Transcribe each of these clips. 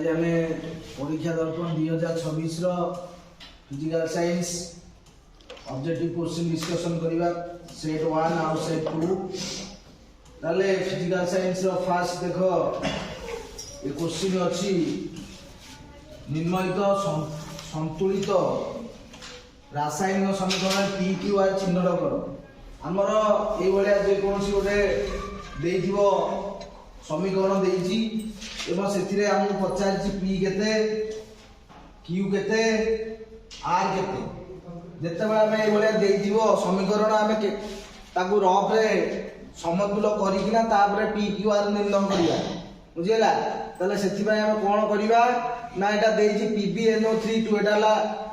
आज आम परीक्षा दर्पण 2026 physical science objective question discussion करवा सेट 1 और सेट 2 ताले फिजिकल साइंस रो फास्ट देखो ये क्वेश्चन अच्छी निम्नलिखित संतुलित रासायनिक समीकरण पी क्यू आर चिन्हट कर आमर ये जेकोसी गोटे देइथिबो समीकरण देइछि एवं से आमको पचार पी केते क्यू केते आर केते जिते आम ये समीकरण आम ताकू रफ रे समतुल कर पी क्यू आर निर्णय करवा बुझेगा ताले से आम कौन करवा ना यहाँ PbNO3 to Etah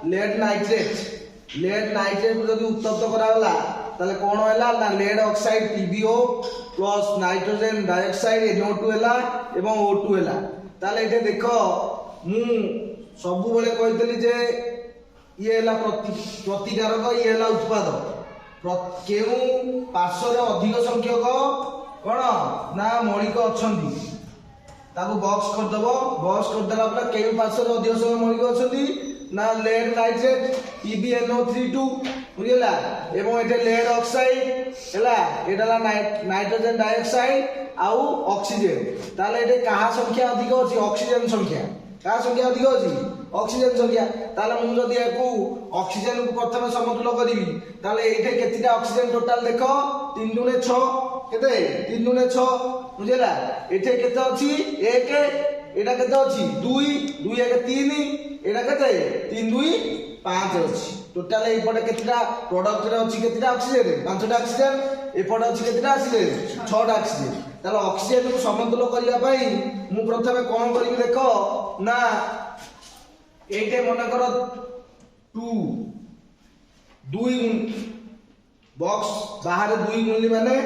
lead nitrate को जब उत्तप्त कराला ताले कौन है ना lead oxide PbO plus nitrogen dioxide NO2 है एवं O2 है ताले ये देख मु सब बेले कही जे ये है प्रतिकारक ये है उत्पादक केउ पार्श्व अधिक संख्यक कौन ना मौलिक अच्छा ताको बॉक्स करदेव बॉक्स करदेला पर केउ पार्श्व अधिक संख्यक मौलिक अच्छा ना लेड नाइट्रेट PbNO3 बुझेगा एवं ये लेड ऑक्साइड है नाइट्रोजन डाइऑक्साइड आउ ऑक्सीजन ताले ये कहा संख्या अधिक अछि ऑक्सीजन संख्या कहा संख्या अधिक अछि ऑक्सीजन संख्या ताले मु जदि याकू ऑक्सीजन को प्रथम समतुल करिवि ताले एठे केतिटा ऑक्सीजन टोटल देखो 3 दुने 6 केते 3 दुने 6 बुझेला एठे केते अछि 1 एटा केते अछि 2 2 1 3 एटा केते 3 2 5 अछि टोटल एपटे केतिटा प्रोडक्ट रे अछि केतिटा ऑक्सीजन 5टा ऑक्सीजन एपटे अछि केतिटा ऑक्सीजन 6टा ऑक्सीजन ताले ऑक्सीजन को समतुल करिया पई मु प्रथमे कोन करिवि देखो ना एटे मन कर 2 बॉक्स बाहर 2 गुणली माने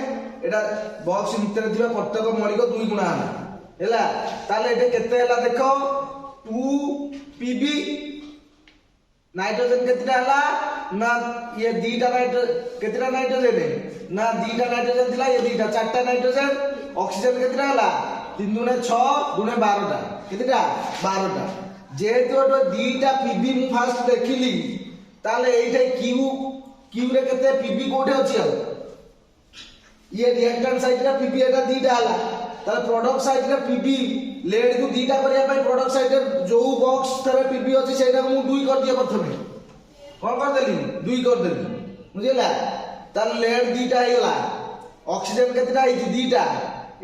एटा बॉक्स भीतर थिबा प्रत्येक मौलिक 2 गुणा हैला ताले एटे केते हैला देखो 2 Pb नाइट्रोजन केतिटा हला ना ये दीटा केतिटा नाइट्रोजन है ना दीटा नाइट्रोजन थिला ये दीटा चारटा नाइट्रोजन ऑक्सीजन केतिटा हला 3 दुने 6 दुने 12टा केतिटा 12टा जेहेतु दीटा Pb मु फास्ट देखिली ताले एइठे क्यू रे केते Pb कोठे अछि आ ये रिएक्टेंट साइड रे Pb एटा दीटा हला ताले प्रोडक्ट साइड रे Pb लेड को दीटा करिया पई प्रोडक्ट साइड रे जो बॉक्स थरे Pb अछि सेटा मु 2 कर दिए प्रथमे कोन कर देली 2 कर देली बुझिला ताले लेड दीटा हेला ऑक्सीजन केतेटा आइछि दीटा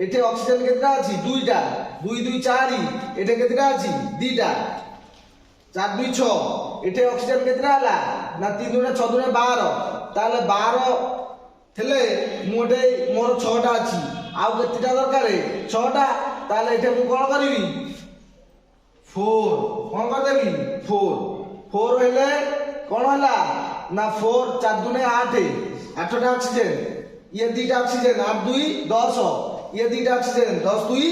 एठे ऑक्सीजन केतेटा अछि 2टा 2 2 4 एठे केतेटा अछि दीटा 4 2 6 एठे ऑक्सीजन केतेटा हला ना 3 दुने 6 दुने 12 ताले 12 थेले मोटे मोर 6टा अछि आउ केतेटा दरकार 6टा ताले एठे मु कोन करिवि 4 कोन कर देबी 4 हेले कोन हला ना 4 4 दुने 8 8टा ऑक्सीजन ये दीटा ऑक्सीजन 8 2 10 ये दीटा ऑक्सीजन 10 2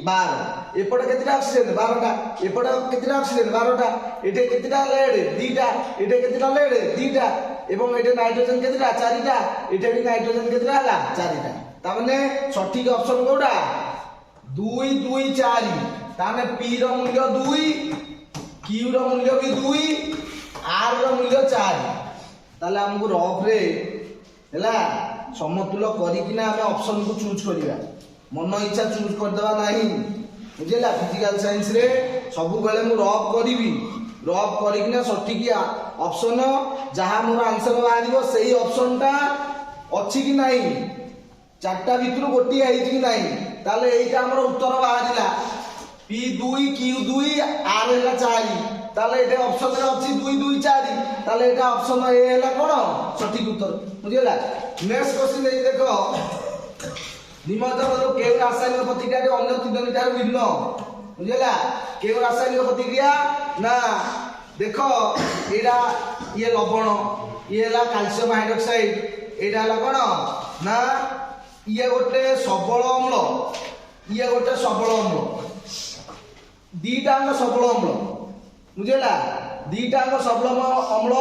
12 एपटे केतिटा ऑक्सीजन 12टा एपटे केतिटा ऑक्सीजन 12टा एठे केतिटा लेड दीटा एठे केतिटा लेड दीटा एवं एठे नाइट्रोजन केतिटा 4टा एठे भी नाइट्रोजन केतिटा हला 4टा ता माने सठिक ऑप्शन कोडा 2 2 4 ताने P रो मूल्य 2 Q रो मूल्य भी 2 R रो मूल्य 4 ताले हमकु रफ रे हैला समतुल करिकिना हमें ऑप्शन को चूज करिया मन इच्छा चूज कर देबा नाही बुझिला फिजिकल साइंस रे सब बेले मु रफ करिकिना सठिक ऑप्शन जहा मोर आंसर बाहरिबो सेही ऑप्शन टा अछि कि नाही चारटा भितरु गोटी आइछि कि नाही ताले एइटा हमर उत्तर बाहरिला P2 Q2 R हैला 4 ताले एटा ऑप्शन रे अछि 2 2 4 ताले एटा ऑप्शन ए हैला कोन सठिक उत्तर बुझिला नेक्स्ट क्वेश्चन ए देखो निम्नलिखित केउ रासायनिक प्रतिक्रिया अन्य तीनोटी ठार भिन्न बुझिला केउ रासायनिक प्रतिक्रिया ना देखो एडा ये लवण ये हैला कैल्शियम हाइड्रोक्साइड एडा हैला कोन ना ये गोटे सबल अम्ल ये गोटे सबल अम्ल दीटा सबल अम्ल बुझेला दीटा सबल अम्ल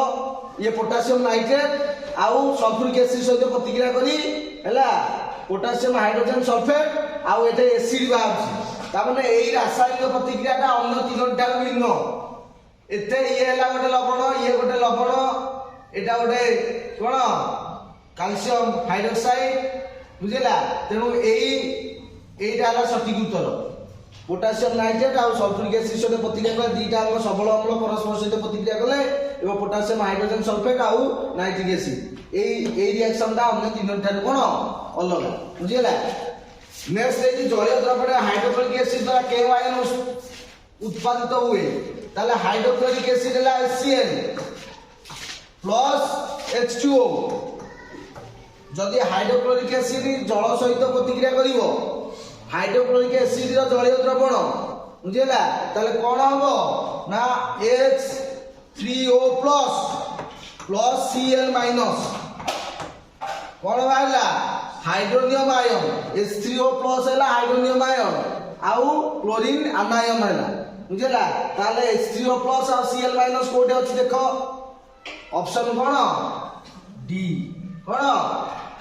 ये पोटासियम नाइट्रेट आउ सल्फ्यूरिक एसिड सहित प्रतिक्रिया करी हैला पोटासियम हाइड्रोजन सल्फेट आउ एटे एसिड बाहर तामाने एई रासायनिक प्रतिक्रियाटा अन्य तीनोटी ठाରୁ ଭିନ୍ନ एते ये ହେଲା ଗୋଟେ ଲବଣ ये ଗୋଟେ ଲବଣ एटा ଗୋଟେ कोन कैल्शियम हाइड्रोक्साइड बुझिला तेणु एईटा ହେଲା सठिक उत्तर पोटासियम नाइट्रेट और सल्फ्यूरिक एसिड सहित प्रतिक्रिया कले दीटा अंग सबल अम्ल परस्पर सहित प्रतिक्रिया कले एवं पोटासियम हाइड्रोजन सल्फेट और नाइट्रिक एसिड एई रिएक्शन टा अन्य तीनोटी ठाରୁ कोन अलग बुझिला नेक्स्ट है जलीय द्रव्य हाइड्रोक्लोरिक एसिड द्वारा के आयन उत्पादित हुए ताले हाइड्रोक्लोरिक एसिड है HCl प्लस H2O जदि हाइड्रोक्लोरिक एसिड जल सहित प्रतिक्रिया करिवो हाइड्रोक्लोरिक एसिड रो जलीय द्रवण बुझिला ताले कोन हबो ना H3O प्लस Cl माइनस कोन बाहला हाइड्रोनियम आयन H3O प्लस है हाइड्रोनियम आयन आउ क्लोरीन आनायन है बुझला ताले H3O प्लस और Cl माइनस कोटे अछि देखो ऑप्शन कोन डी कोन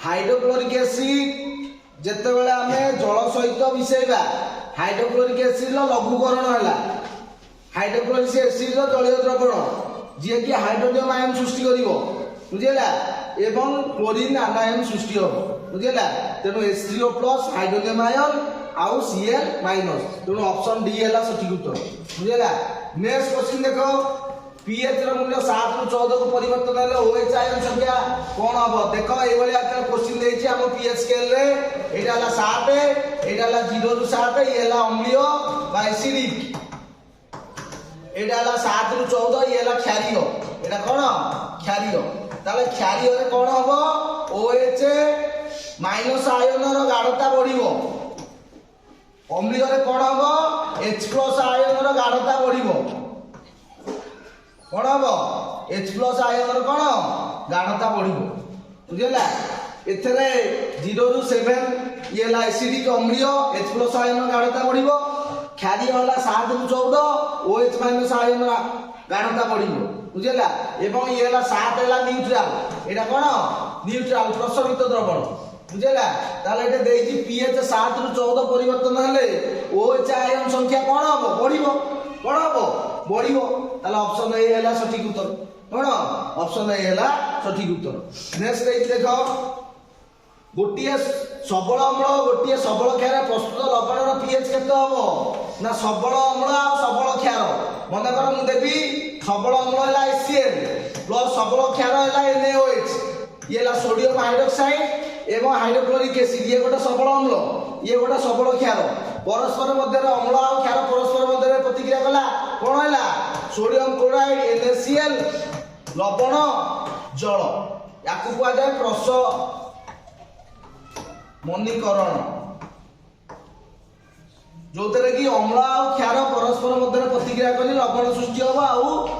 हाइड्रोक्लोरिक एसिड जते बेले हमें जल सहित मिसेबा हाइड्रोक्लोरिक एसिड रो लघुकरण हैला हाइड्रोक्लोरिक एसिड रो जलीय द्रवण जे कि हाइड्रोनियम आयन सृष्टि करिवो बुझला एवं क्लोरीन आनायन सृष्टि हो बुझला तेणु H3O प्लस हाइड्रोनियम आयन आउ Cl माइनस तेणु ऑप्शन डी हैला सठिक उत्तर बुझला नेक्स्ट क्वेश्चन देखो pH रो मूल्य 7 रु 14 को परिवर्तन हेले OH आयन संख्या कोन हबो देखो ए भली आकर क्वेश्चन देछि हम pH स्केल रे एटा हला 7 एटा हला 0 रु 7 ये हला अम्लीय बा एसिडिक एटा हला 7 रु 14 ये हला क्षारीय एटा कोन क्षारीय ताले क्षारीय रे कोन हबो OH माइनस आयन रो गाढ़ता बढ़िबो अम्लीय रे कोन हबो H प्लस आयन रो गाढ़ता बढ़िबो कोन हबो H प्लस आयन रो कोन गाढ़ता बढ़िबो बुझिला एथरे 0 रु 7 ये ला एसिडिक अम्लीय H प्लस आयन रो गाढ़ता बढ़िबो क्षारीय होला 7 रु 14 OH माइनस आयन रो गाढ़ता बढ़िबो बुझिला एवं ये ला 7 होला न्यूट्रल एटा कोन न्यूट्रल प्रसवित द्रवण बुझिला ताले एटा देइछि pH 7 रु 14 परिवर्तन हेले OH आयन संख्या कोन हबो बढ़िबो कोन हबो बढ़िबो ताले ऑप्शन ए हैला सठिक उत्तर कोन ऑप्शन ए हैला सठिक उत्तर नेक्स्ट देइछि देखो गोटिए सबल अम्ल गोटिए सबल क्षार प्रस्तुत लवणर pH केते हबो ना सबल अम्ल आ सबल क्षार मन कर मु देबी सबल अम्ल हैला HCl प्लस सबल क्षार हैला NaOH ये ला सोडियम हाइड्रोक्साइड एवं हाइड्रोक्लोरिक एसिड ये गोटे सबल अम्ल ये गोटे सबल क्षार परस्पर मध्य अम्ल और क्षार परस्पर मध्य प्रतिक्रिया कला कोन हैला सोडियम क्लोराइड NaCl लवण जल याकु कुआ जाय प्रशमनीकरण जो तरह की अम्ल और क्षार परस्पर मध्य प्रतिक्रिया करी लवण सृष्टि होबो आ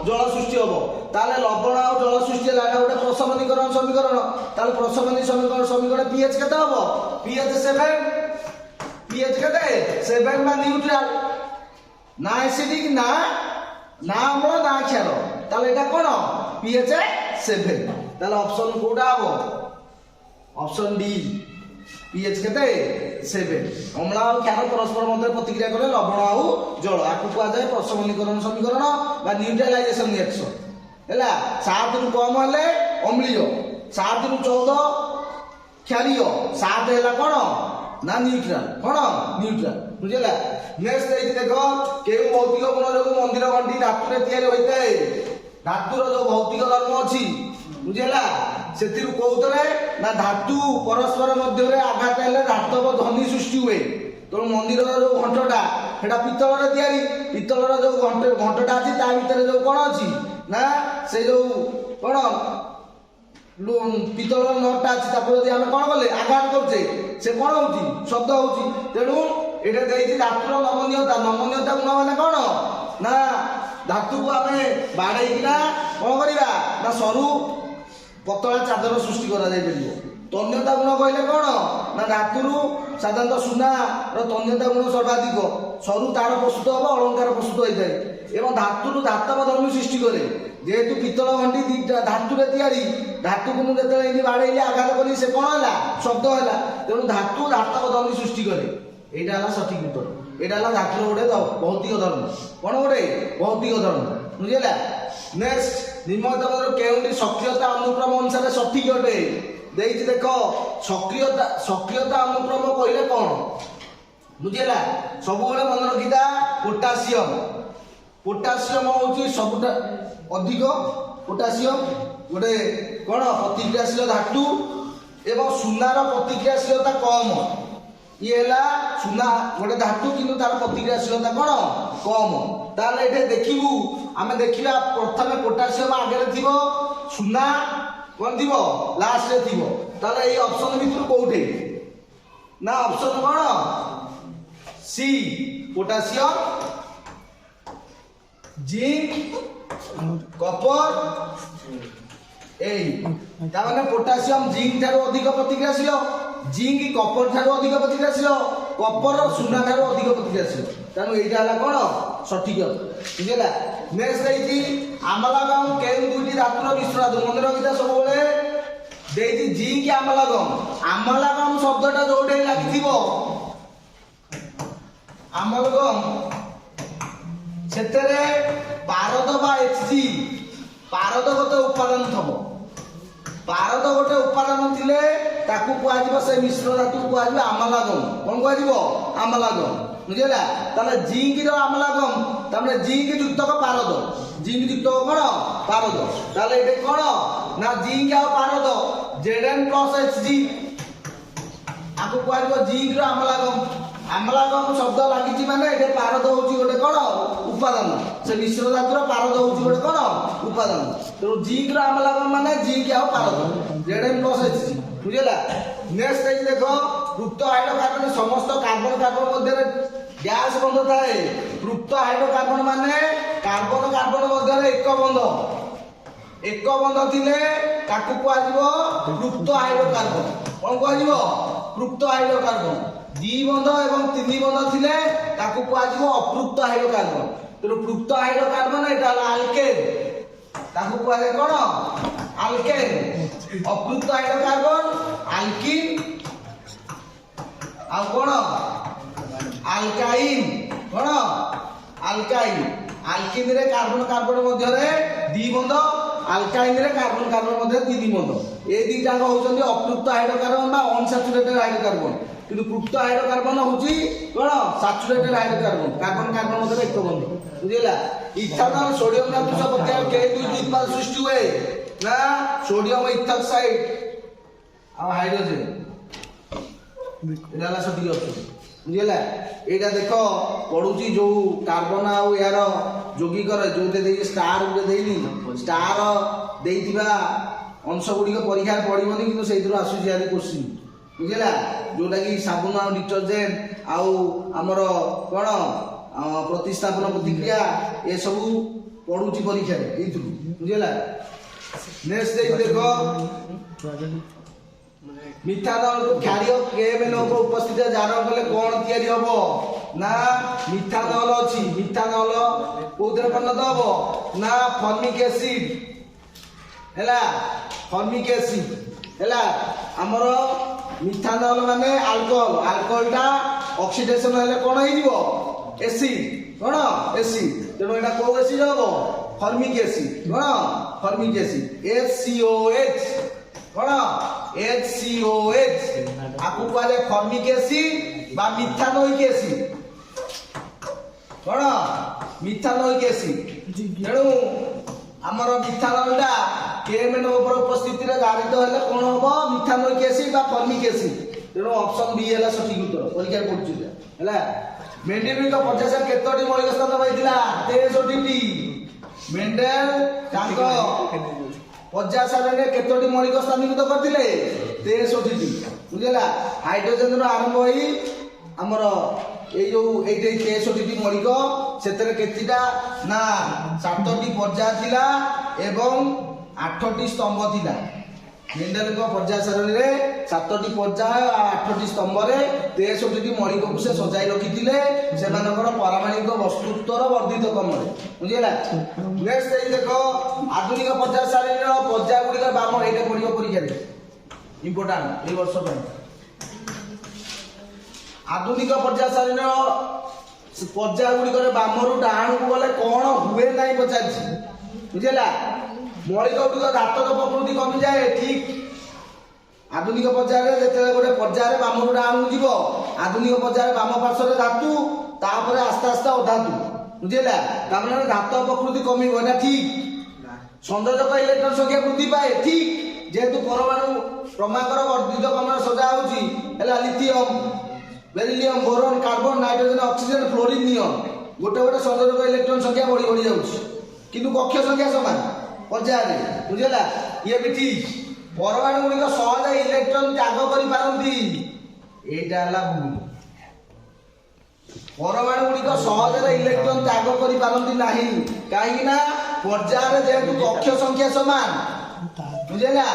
जल सृष्टि होबो ताले लवण और जल सृष्टि लागा गोटे प्रशमनीकरण समीकरण ताले प्रशमनी समीकरण pH केते होबो pH 7 pH केते 7 बा न्यूट्रल ना एसिडिक ना अम्ल ना क्षार ताले एटा कोन pH 7 ताले ऑप्शन कोडा होबो ऑप्शन डी pH केते 7 अम्ल और क्षार परस्पर मध्य प्रतिक्रिया करे लवण और जल आकु कुआ जाय प्रशमनीकरण समीकरण बा न्यूट्रलाइजेशन रिएक्शन हैला 7 रु कम हले अम्लीय 7 रु 14 क्षारीय 7 हैला कोन ना न्यूट्रल कोन न्यूट्रल बुझिला नेक्स्ट देइ देखो केउ भौतिक गुण जो मंदिर घंटी धातु रे तयारी होइताय धातुर जो भौतिक धर्म अछि बुझिला सेतिरु कोउतरे ना धातु परस्पर मध्य रे आघात हेले धातव ध्वनि सृष्टि हुए तो मंदिर जो घंटटा हेडा पित्तल रे तयारी पित्तलर जो घंटटा अछि ता भीतर जो कोन अछि ना से जो कोन पित्तलर नटटा अछि तापर यदि हम कोन करले आघात करछे से कोन होउची शब्द होउची तेनु एटा देइछि धातुर नमनीयता गुण माने कोन ना धातु को हमें बाड़ेइकिना कोन करिबा ना सरू पतला चादर सृष्टि करा जाय परिबो तन्यता गुण कहले कोन ना धातुरु साधारणतः सुना रो तन्यता गुण सर्वाधिक सरू तार प्रस्तुत होबो अलंकार प्रस्तुत होइताय एवं धातुरु धातव धर्म सृष्टि करे जेहेतु पित्तल घंटी धातु रे तयारी धातु को मु जते इनी बाड़ेइले आघात करी से कोन हला शब्द हला तेनु धातु धातव धर्म सृष्टि करे एटा हला सठिक उत्तर। এটা হলো ধাতুর গোটে ভৌতিক ধর্ম। কোন গোটে ভৌতিক ধর্ম, বুঝিলা। নেক্সট, নিম্নলিখিত পদରୁ କେଉଁଟି ସକ୍ରିୟତା ଅନୁକ୍ରମ ଅନୁସାରେ ସଠିକ ଅଟେ? ଦେଇଛି ଦେଖ, ସକ୍ରିୟତା ଅନୁକ୍ରମ କହିଲେ କଣ, ବୁଝିଲା। ସବୁବେଳେ ମନେ ରଖିଥା, ପୋଟାସିୟମ ହଉଛି ସବୁଠୁ ଅଧିକ। ପୋଟାସିୟମ ଗୋଟେ କଣ ପ୍ରତିକ୍ରିୟାଶୀଳ ଧାତୁ ଏବଂ ସୁନାର ପ୍ରତିକ୍ରିୟାଶୀଳତା କମ। ଇଏ ହେଲା ସୁନା ଗୋଟେ ଧାତୁ କିନ୍ତୁ ତାର ପ୍ରତିକ୍ରିୟାଶୀଳତା କଣ କମ। ତାହେଲେ ଏଠି ଦେଖିବୁ, ଆମେ ଦେଖିବା ପ୍ରଥମେ ପୋଟାସିୟମ ଆଗରେ ଥିବ, ସୁନା କଣ ଥିବ ଲାଷ୍ଟରେ ଥିବ। ତାହେଲେ ଏଇ ଅପସନ ଭିତରୁ କୋଉଠି ନା ଅପସନ କଣ ସି, ପୋଟାସିୟମ, ଜିଙ୍କ, କପର। এই তার মানে পটাসিয়াম জিঙ্ক ঠাରୁ ଅଧିକ ପ୍ରତିକ୍ରିୟାଶୀଳ, ଜିଙ୍କ କପର ଠାରୁ ଅଧିକ ପ୍ରତିକ୍ରିୟାଶୀଳ, କପର ସୁନା ଠାରୁ ଅଧିକ ପ୍ରତିକ୍ରିୟାଶୀଳ। ତେଣୁ ଏଇଟା ହେଲା କଣ ସଠିକ, ବୁଝିଲା। ନେକ୍ସଟ ଦେଇଛି ଆମାଲାଗମ କେଉଁ ଦୁଇଟି ଧାତୁର ମିଶ୍ରଣ? ମନେ ରଖିଥା ସବୁବେଳେ ଦେଇଛି ଜିଙ୍କ ଆମାଲାଗମ। ଆମାଲାଗମ ଶବ୍ଦଟା ଯୋଉଠି ଲାଗିଥିବ ଆମାଲଗମ, ସେଥିରେ ପାରଦ ବା ଏଚଜି ପାରଦ ଗୋଟେ ଉପାଦାନ ଥବ। ପାରଦ ଗୋଟେ ଉପାଦାନ ଥିଲେ ତାକୁ କୁହାଯିବ, ସେ ମିଶ୍ର ଧାତୁକୁ କୁହାଯିବ ଆମାଲାଗମ। କଣ କୁହାଯିବ? ଆମାଲାଗମ, ବୁଝିଲା। ତାହେଲେ ଜିଙ୍କ ର ଆମାଲାଗମ, ତାମାନେ ଜିଙ୍କ ଯୁକ୍ତକ ପାରଦ, ଜିଙ୍କ ଯୁକ୍ତକ କଣ ପାରଦ। ତାହେଲେ ଏଠି କଣ ନା ଜିଙ୍କ ଆଉ ପାରଦ Zn+Hg, ଆକୁ କୁହାଯିବ ଜିଙ୍କ ର ଆମାଲାଗମ। ଆମାଲାଗମ ଶବ୍ଦ ଲାଗିଛି ମାନେ ଏଠି ପାରଦ ହଉଛି ଗୋଟେ କଣ ଉପାଦାନ, ସେ ମିଶ୍ର ଧାତୁର ପାରଦ ହଉଛି ଗୋଟେ କଣ ଉପାଦାନ। ତେଣୁ ଜିଙ୍କ ର ଆମାଲାଗମ ମାନେ ଜିଙ୍କ ଆଉ ପାରଦ Zn+Hg, ବୁଝିଲା। ନେକ୍ସଟ ଏଇ ଦେଖ, ପୃକ୍ତ ହାଇଡ୍ରୋକାର୍ବନ ସମସ୍ତ କାର୍ବନ କାର୍ବନ ମଧ୍ୟରେ ଗ୍ୟାସ ବନ୍ଧ ଥାଏ। ପୃକ୍ତ ହାଇଡ୍ରୋକାର୍ବନ ମାନେ କାର୍ବନ କାର୍ବନ ମଧ୍ୟରେ ଏକ ବନ୍ଧ ଥିଲେ ତାକୁ କୁହାଯିବ ପୃକ୍ତ ହାଇଡ୍ରୋକାର୍ବନ। କଣ କୁହାଯିବ? ପୃକ୍ତ ହାଇଡ୍ରୋକାର୍ବନ। ଦି ବନ୍ଧ ଏବଂ ତିନି ବନ୍ଧ ଥିଲେ ତାକୁ କୁହାଯିବ ଅପୃକ୍ତ ହାଇଡ୍ରୋକାର୍ବନ। ତେଣୁ ପୃକ୍ତ ହାଇଡ୍ରୋକାର୍ବନ ଏଟା ହେଲା ଆଲକେନ, ତାକୁ କୁହାଯାଏ କଣ ଆଲକେନ। ଅପୃକ୍ତ ହାଇଡ୍ରୋକାର୍ବନ ଆଲକିନ ଆଉ କଣ ଆଲକାଇନ। କଣ ଆଲକାଇନ। ଆଲକିନ ରେ କାର୍ବନ କାର୍ବନ ମଧ୍ୟରେ ଦି ବନ୍ଧ, ଆଲକାଇନ ରେ କାର୍ବନ କାର୍ବନ ମଧ୍ୟରେ ତିନି ବନ୍ଧ। ଏ ଦିଟା ହଉଛନ୍ତି ଅପୃକ୍ତ ହାଇଡ୍ରୋକାର୍ବନ ବା ଅନସାଚୁରେଟେଡ ହାଇଡ୍ରୋକାର୍ବନ। କିନ୍ତୁ ପୃକ୍ତ ହାଇଡ୍ରୋକାର୍ବନ ହଉଛି କଣ ସାଚୁରେଟେଡ ହାଇଡ୍ରୋକାର୍ବନ, କାର୍ବନ କାର୍ବନ ମଧ୍ୟରେ ଏକ ବନ୍ଧ, ବୁଝିଲା। ଇଥାନଲ ସୋଡିୟମ ଧାତୁ ସହ ପ୍ରତିକ୍ରିୟା କେ ଦୁଇଟି ଉତ୍ପାଦ ସୃଷ୍ଟି ହୁଏ ନା ସୋଡିୟମ ଇଥାକ୍ସାଇଡ ଆଉ ହାଇଡ୍ରୋଜେନ। ଏଟା ହେଲା ସଠିକ ଅପସନ, ବୁଝିଲା। ଏଇଟା ଦେଖ ପଡୁଛି ଯୋଉ କାର୍ବନ ଆଉ ଏହାର ଯୌଗିକର ଯୋଉଟେ ଦେଇଛି ଷ୍ଟାର ଗୋଟେ ଦେଇନି, ଷ୍ଟାର ଦେଇଥିବା ଅଂଶ ଗୁଡିକ ପରୀକ୍ଷାରେ ପଡିବନି କିନ୍ତୁ ସେଇଥିରୁ ଆସୁଛି ଆଜି କୋଶ୍ଚିନ୍, ବୁଝିଲା। ଯୋଉଟା କି ସାବୁନ ଆଉ ଡିଟରଜେଣ୍ଟ ଆଉ ଆମର କଣ ପ୍ରତିସ୍ଥାପନ ପ୍ରତିକ୍ରିୟା ଏସବୁ ପଡୁଛି ପରୀକ୍ଷାରେ ଏଇଥିରୁ, ବୁଝିଲା। ନେକ୍ସଟ ଦେଖ, ମିଥାନଲକୁ କ୍ଷାରୀୟ KMnO ଉପସ୍ଥିତ ଜାରକ କଲେ କଣ ତିଆରି ହବ ନା ମିଥାନଲ ଅଛି। ମିଥାନଲ କୋଉଥିରେ ପରିଣତ ହବ ନା ଫର୍ମିକ ଏସିଡ, ହେଲା ଫର୍ମିକ ଏସିଡ ହେଲା। ଆମର ମିଥାନଲ ମାନେ ଆଲକୋହଲ, ଆଲକୋହଲଟା ଅକ୍ସିଡେସନ ହେଲେ କଣ ହେଇଯିବ ଏସିଡ, କଣ ଏସିଡ। ତେଣୁ ଏଟା କୋଉ ଏସିଡ ହବ ଫର୍ମିକ ଏସିଡ, କଣ ଫର୍ମିକ ଏସିଡ HCOH, କଣ HCOH। ଆକୁ କୁହାଯାଏ ଫର୍ମିକ ଏସିଡ ବା ମିଥାନୋଇକ ଏସିଡ, କଣ ମିଥାନୋଇକ ଏସିଡ। ତେଣୁ ଆମର ମିଥାନଲଟା KMnO ଉପସ୍ଥିତିରେ ଜାରିତ ହେଲେ କଣ ହବ ମିଥାନୋଇକ ଏସିଡ ବା ଫର୍ମିକ ଏସିଡ। ତେଣୁ ଅପସନ B ହେଲା ସଠିକ ଉତ୍ତର, ପରୀକ୍ଷା ପଡୁଛି ହେଲା। ମେଣ୍ଡେଲଙ୍କ ପର୍ଯ୍ୟାୟରେ କେତୋଟି ମୌଳିକ ସ୍ଥାନ ପାଇଥିଲା? 63ଟି। ମେଣ୍ଡେଲ ତାଙ୍କ ପର୍ଯ୍ୟାୟ ସାରଣୀରେ କେତୋଟି ମୌଳିକ ସ୍ଥାନୀକୃତ କରିଥିଲେ? 63ଟି, ବୁଝିଲା। ହାଇଡ୍ରୋଜେନ ର ଆରମ୍ଭ ହେଇ ଆମର এই যে এইটা 63টি মৌলিক, সেতরে কেতিটা না 7টি পর্যায় ଥିଲା এবং 8টি স্তম্ভ ଥିଲା। মেন্ডেলଙ୍କ পর্যায় সারণীরে 7টি পর্যায় আর 8টি স্তম্ভরে 63টি মৌলিকକୁ ସେ ସଜାଇ ରଖିଥିଲେ ସେମାନଙ୍କର ପାରମାଣିକ ବସ୍ତୁତ୍ୱର ବର୍ଦ୍ଧିତ କ୍ରମରେ, ବୁଝିଲା। ନେକ୍ସଟ ଏଇ ଦେଖ, ଆଧୁନିକ ପର୍ଯ୍ୟାୟ ସାରଣୀର ପର୍ଯ୍ୟାୟ ଗୁଡ଼ିକ ବାମ ଏଇଟା ପଡ଼ିବ ପରୀକ୍ଷାରେ, ଇମ୍ପୋର୍ଟାଣ୍ଟ এই ବର୍ଷ ପାଇଁ। ଆଧୁନିକ ପର୍ଯ୍ୟାୟ ସାରଣୀର ପର୍ଯ୍ୟାୟ ଗୁଡ଼ିକରେ ବାମରୁ ଡାହାଣକୁ ଗଲେ କ'ଣ ହୁଏ ନାହିଁ ପଚାରିଛି, ବୁଝିଲା। ମୌଳିକ ଗୁଡ଼ିକ ଧାତବ ପ୍ରକୃତି କମିଯାଏ, ଠିକ। ଆଧୁନିକ ପର୍ଯ୍ୟାୟରେ ଯେତେବେଳେ ଗୋଟେ ପର୍ଯ୍ୟାୟରେ ବାମରୁ ଡାହାଣକୁ ଯିବ, ଆଧୁନିକ ପର୍ଯ୍ୟାୟରେ ବାମ ପାର୍ଶ୍ୱରେ ଧାତୁ, ତାପରେ ଆସ୍ତେ ଆସ୍ତେ ଅଧାତୁ, ବୁଝିଲା। ତାମାନେ ଧାତବ ପ୍ରକୃତି କମିବ, ଏଟା ଠିକ। ସଂଯୋଜକ ଇଲେକ୍ଟ୍ରନ ସଂଖ୍ୟା ବୃଦ୍ଧି ପାଏ, ଠିକ। ଯେହେତୁ ପରମାଣୁ କ୍ରମାଙ୍କର ବର୍ଦ୍ଧିତ କ୍ରମରେ ସଜା ହେଉଛି ହେଲା lithium, beryllium, boron, carbon, nitrogen, oxygen, fluorine, neon, ଗୋଟେ ଗୋଟେ ସଂଯୋଜକ ଇଲେକ୍ଟ୍ରନ ସଂଖ୍ୟା ବଢି ବଢି ଯାଉଛି, କିନ୍ତୁ କକ୍ଷ ସଂଖ୍ୟା ସମାନ ପର୍ଯ୍ୟାୟରେ, ବୁଝିଲା। ଇଏ ବି ଠିକ। ପରମାଣୁ ଗୁଡ଼ିକ ସହଜେ ଇଲେକ୍ଟ୍ରନ ତ୍ୟାଗ କରିପାରନ୍ତି, ଏଇଟା ହେଲା ଭୁଲ। ପରମାଣୁ ଗୁଡ଼ିକ ସହଜରେ ଇଲେକ୍ଟ୍ରନ ତ୍ୟାଗ କରିପାରନ୍ତି ନାହିଁ, କାହିଁକି ନା ପର୍ଯ୍ୟାୟରେ ଯେହେତୁ କକ୍ଷ ସଂଖ୍ୟା ସମାନ, ବୁଝିଲା,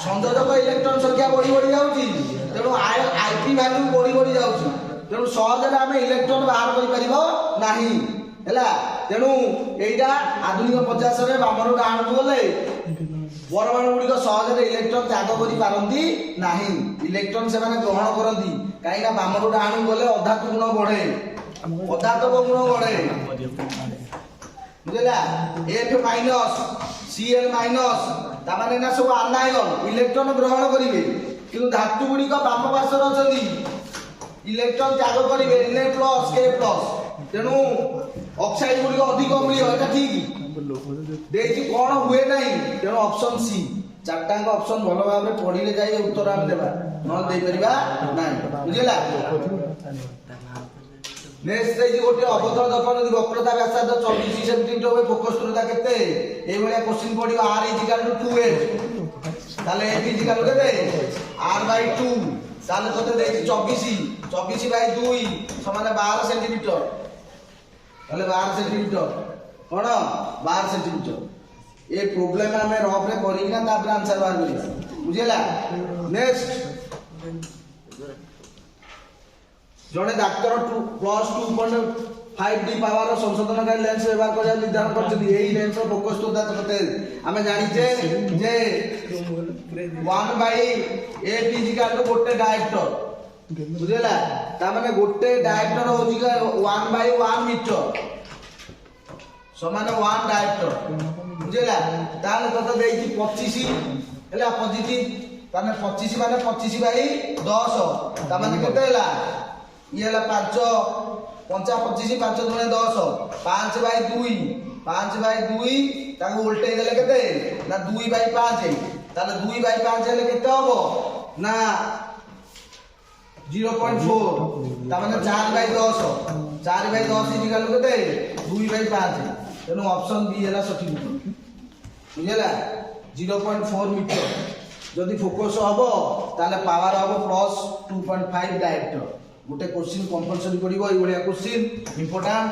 ସଂଯୋଜକ ଇଲେକ୍ଟ୍ରନ ସଂଖ୍ୟା ବଢି ବଢି ଯାଉଛି, ତେଣୁ ଆଇପି ଭ୍ୟାଲୁ ବଢି ବଢି ଯାଉଛି, ତେଣୁ ସହଜରେ ଆମେ ଇଲେକ୍ଟ୍ରନ ବାହାର କରିପାରିବ ନାହିଁ, ହେଲା। ତେଣୁ ଏଇଟା ଆଧୁନିକ ପର୍ଯ୍ୟାୟରେ ବାମରୁ ଡାହାଣକୁ ଗଲେ ପରମାଣୁ ଗୁଡ଼ିକ ସହଜରେ ଇଲେକ୍ଟ୍ରନ ତ୍ୟାଗ କରିପାରନ୍ତି ନାହିଁ, ଇଲେକ୍ଟ୍ରନ ସେମାନେ ଗ୍ରହଣ କରନ୍ତି, କାହିଁକିନା ବାମରୁ ଡାହାଣକୁ ଗଲେ ଅଧାତୁ ଗୁଣ ବଢେ, ଅଧାତବ ଗୁଣ ବଢେ, ବୁଝିଲା। F ମାଇନସ Cl ମାଇନସ, ତାମାନେ ନା ସବୁ ଆନାୟନ ଇଲେକ୍ଟ୍ରନ ଗ୍ରହଣ କରିବେ, କିନ୍ତୁ ଧାତୁ ଗୁଡ଼ିକ ବାମ ପାର୍ଶ୍ୱରେ ଅଛନ୍ତି, ଇଲେକ୍ଟ୍ରନ ତ୍ୟାଗ କରିବେ Na ପ୍ଲସ K ପ୍ଲସ, ତେଣୁ ଅକ୍ସାଇଡ ଗୁଡ଼ିକ ଅଧିକ ଅମ୍ଳୀୟ, ଏଟା ଠିକ ଦେଇଛି। କ'ଣ ହୁଏ ନାହିଁ, ତେଣୁ ଅପସନ ସି। ଚାରିଟାଙ୍କ ଅପସନ ଭଲ ଭାବରେ ପଢିଲେ ଯାଇ ଉତ୍ତର ଆମେ ଦେବା, ନହେଲେ ଦେଇପାରିବା ନାହିଁ, ବୁଝିଲା। ନେକ୍ସଟ ଦେଇଛି ଗୋଟେ ଅବତଳ ଦର୍ପଣ ଯଦି ବକ୍ରତା ବ୍ୟାସାର୍ଦ୍ଧ 24 ସେଣ୍ଟିମିଟର ହୁଏ, ଫୋକସ ଦୂରତା କେତେ? ଏଇଭଳିଆ କ୍ୱେଶ୍ଚିନ୍ ପଡିବ। R ଇଜିକାଲ ଟୁ 2H, ତାହେଲେ F ଇଜିକାଲ କେତେ? R/2, ତାହେଲେ ତତେ ଦେଇଛି 24/2 ସମାନ 12 ସେଣ୍ଟିମିଟର, ତାହେଲେ 12 ସେଣ୍ଟିମିଟର କ'ଣ 12 ସେଣ୍ଟିମିଟର। ଏ ପ୍ରୋବ୍ଲେମ ଆମେ ରଫରେ କରିକିନା ତାପରେ ଆନ୍ସର ବାହାର କରିବା, ବୁଝିଲା। ନେକ୍ସଟ ଜଣେ ଡାକ୍ତର +2.5D ପାୱାର ସଂଶୋଧନକାରୀ ଲେନ୍ସ ବ୍ୟବହାର କରିବା ନିର୍ଦ୍ଧାରଣ କରିଛନ୍ତି। ଏହି ଲେନ୍ସର ଫୋକସ ଦୂରତା କେତେ? ଆମେ ଜାଣିଛେ ଯେ 1/8 ଇଜିକାଲ ଟୁ ଗୋଟେ ଡାଏକ୍ଟର, ବୁଝିଲା। ତାମାନେ ଗୋଟେ ଡାଏକ୍ଟର ହଉଛି 1/1 ମିଟର ସମାନ 1 ଡାଏକ୍ଟର, ବୁଝିଲା। ତାହେଲେ ତତେ ଦେଇଛି 25 ହେଲା ପଜିଟିଭ, ତାମାନେ 25 ମାନେ 25/10, ତାମାନେ କେତେ ହେଲା? ଇଏ ହେଲା 5 5 25, 5 ଦୁଣେ 10, 5/2, 5/2 ତାକୁ ଉଲଟେଇ ଦେଲେ କେତେ ନା 2/5, ତାହେଲେ 2/5 ହେଲେ କେତେ ହବ ନା 0.4, ତାମାନେ 4/10, 4/10 ଇଜିକାଲ କେତେ 2/5, ତେଣୁ ଅପସନ ବି ହେଲା ସଠିକ, ବୁଝିଲା। 0.4 ମିଟର ଯଦି ଫୋକସ ହବ ତାହେଲେ ପାୱାର ହବ +2.5 ଡାଏକ୍ଟର। ଗୋଟେ क्वेश्चन कंपलसरी पड़िबो, এই ভলিয়া क्वेश्चन इंपोर्टेंट,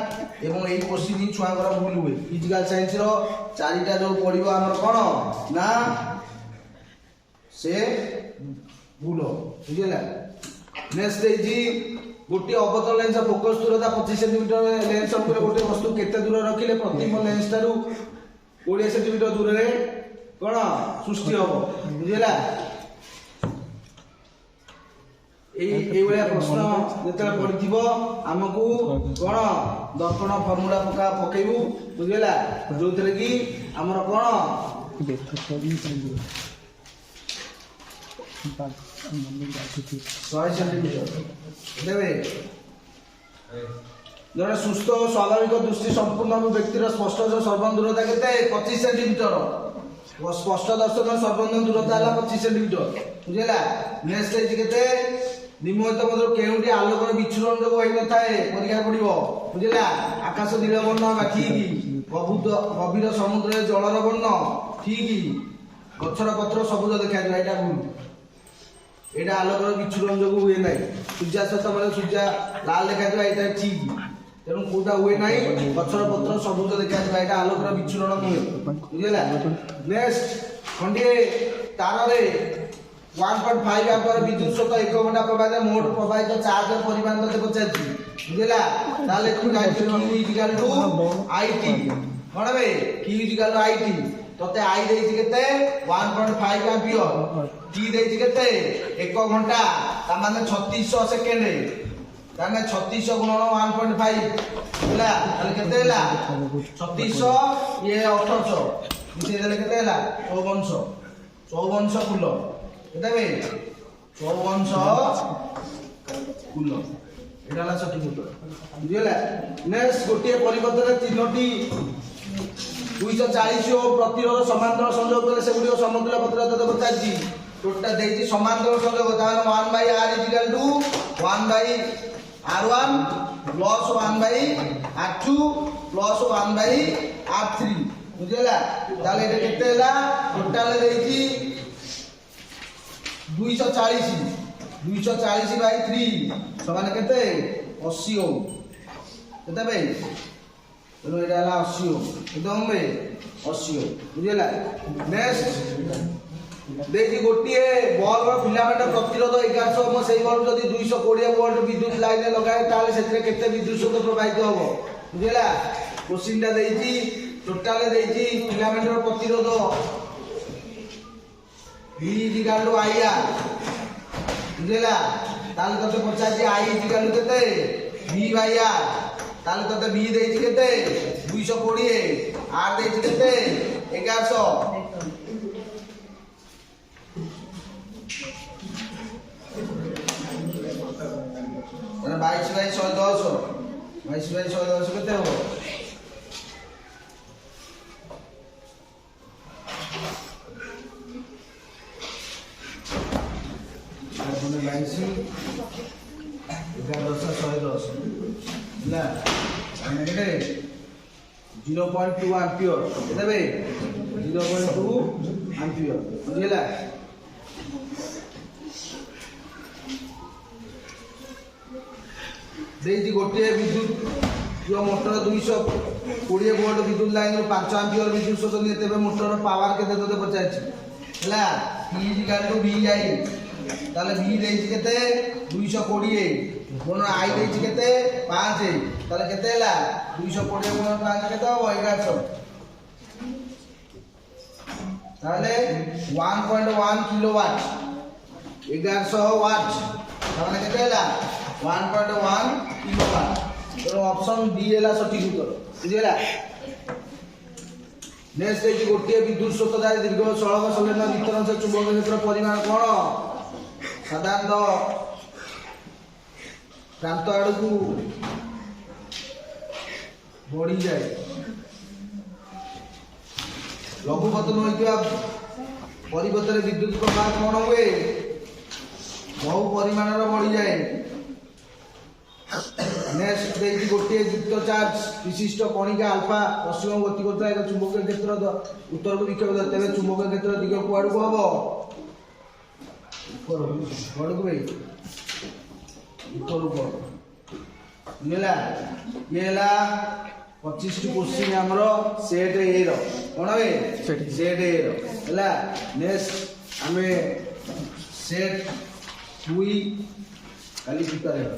এবং এই क्वेश्चन हि छुआंकर भूल हुए। फिजिकल साइंस रो चारिटा जो पड़िबो हमर कोन ना से भूल, बुझिला। नेक्स्ट देजी गोटे अवतल लेंस फोकस दूरता 25 सेंटीमीटर, लेंस ऊपर गोटे वस्तु केते दूर रखिले प्रतिबिंब लेंस तारु 20 सेंटीमीटर दूर रे कोन सृष्टि होबो, बुझिला। এই ভଳିଆ ପ୍ରଶ୍ନ ଯେତେବେଳେ ପଡିଥିବ ଆମକୁ କ'ଣ ଦର୍ପଣ ଫର୍ମୁଲା ପକେଇବୁ, ବୁଝିଲା। ଯୋଉଥିରେ କି ଆମର କ'ଣ 100 ସେଣ୍ଟିମିଟର ଦେବେ। ଜଣେ ସୁସ୍ଥ ଓ ସ୍ୱାଭାବିକ ଦୃଷ୍ଟି ସମ୍ପୂର୍ଣ୍ଣ ବ୍ୟକ୍ତିର ସ୍ପଷ୍ଟ ସର୍ବନିମ୍ନ ଦୂରତା କେତେ 25 ସେଣ୍ଟିମିଟର। ସ୍ପଷ୍ଟ ଦର୍ଶନ ସର୍ବନିମ୍ନ ଦୂରତା ହେଲା 25 ସେଣ୍ଟିମିଟର, ବୁଝିଲା। ନେକ୍ସଟ ହେଇଛି କେତେ ନିମ୍ନଲିଖିତ ମଧ୍ୟରୁ କେଉଁଟି ଆଲୋକର ବିଚ୍ଛୁରଣ ଯୋଗୁଁ ହୋଇନଥାଏ ପରୀକ୍ଷା ପଡିବ, ବୁଝିଲା। ଆକାଶ ନୀଳ ବର୍ଣ୍ଣ ବା ଠିକ, ଗଭୀର ସମୁଦ୍ରରେ ଜଳର ବର୍ଣ୍ଣ ଠିକ, ଗଛର ପତ୍ର ସବୁଜ ଦେଖାଯିବ ଏଇଟା ଭୁଲ, ଏଇଟା ଆଲୋକର ବିଚ୍ଛୁରଣ ଯୋଗୁଁ ହୁଏ ନାହିଁ। ସୂର୍ଯ୍ୟାସ୍ତ ସମୟରେ ସୂର୍ଯ୍ୟ ଲାଲ ଦେଖାଯିବ ଏଇଟା ଠିକ, ତେଣୁ କୋଉଟା ହୁଏ ନାହିଁ ଗଛର ପତ୍ର ସବୁଜ ଦେଖାଯିବ ଏଇଟା ଆଲୋକର ବିଚ୍ଛୁରଣ ନୁହେଁ, ବୁଝିଲା। ନେକ୍ସଟ ଖଣ୍ଡିଏ ତାରରେ 1.5 ଆମ୍ପିୟର ବିଦ୍ୟୁତ ସ୍ରୋତ 1 ଘଣ୍ଟା ପ୍ରବାହିତ, ମୋଟ ପ୍ରବାହିତ ଚାର୍ଜ ପରିମାଣ ତତେ ପଚାରିଛି, ବୁଝିଲା। ତାହେଲେ Q ଇଜିକାଲ ଟୁ IT, କ'ଣ ବେ Q ଇଜିକାଲ ଟୁ IT, ତତେ I ଦେଇଛି କେତେ 1.5 ଆମ୍ପିୟର, T ଦେଇଛି କେତେ 1 ଘଣ୍ଟା, ତା ମାନେ 3600 ସେକେଣ୍ଡ, ताने 3600 गुणन 1.5 होला ताले केते होला 3600 ये 1800 मिसे देले केते होला 5400 फूल केते बे 5400 फूल एटा ला सठी फूल बुझिला नेक्स्ट गोटे परिवर्तन तीनोटी 240 ओम प्रतिरोध समांतर संयोग कले सेगुडी समतुल्य प्रतिरोध देबो चाची टोटल देछि समांतर संयोग ताने 1/r = 1/r1 plus 1/r2 plus 1/r3 बुझिला ताले एटा केते होला टोटल देछि 240/3 समान केते 80 ओम केते बे तो एटा होला 80 ओम एकदम बे 80 ओम बुझिला नेक्स्ट देखि गोटिए बल्ब फिलामेंट प्रतिरोध 1100 ओम सेही बल्ब जदी 220 वोल्ट विद्युत लाइन लगाए ताले सेतरे केते विद्युत शक्ति प्रवाहित होबो बुझिला क्वेश्चन टा देछि टोटल देछि फिलामेंट प्रतिरोध V = IR बुझिला ताले तते पचाछि I = केते V/R ताले तते V देछि केते 220 R देछि केते 1100 মানে 22/110 22/110 কেতে হবো মানে 22 1110 না মানে এটা 0.2 एंपियर কেতে বে 0.2 एंपियर বুঝিলা देजी गोटे विद्युत जो मोटर 220 वोल्ट विद्युत लाइन 5 एंपियर विद्युत शक्ति निये तेबे मोटर पावर केते देते पचाछि हला P = VI ताले V देछि केते 220 कोन I देछि केते 5 ताले केते हला 220 कोन 5 केते हो 1100 ताले 1.1 किलोवाट 1100 वाट ताले केते हला 1.1 किलोवाट तो ऑप्शन डी हैला सटीक उत्तर बुझिला नेक्स्ट है कि गोटे विद्युत स्रोत द्वारा दीर्घ सड़क संलग्न वितरण से चुंबक क्षेत्र परिमाण कोन साधारणतः प्रांत आड़ को बढ़ी जाए लघुपतन होइतिबा परिवर्तन विद्युत प्रवाह कोन हुए बहु परिमाण बढ़ी जाए नेक्स्ट देखि गोटे युक्त चार्ज विशिष्ट कणिका अल्फा पश्चिम गति करता एक चुंबकीय क्षेत्र उत्तर को विक्षेप तेबे चुंबकीय क्षेत्र दिग कुआड़ को हबो ऊपर कुआड़ को भाई ऊपर को नेला येला 25 टी क्वेश्चन हमरो सेट ए रो कोन बे सेट ए रो हला नेक्स्ट हमें सेट 2 खाली प्रिपेयर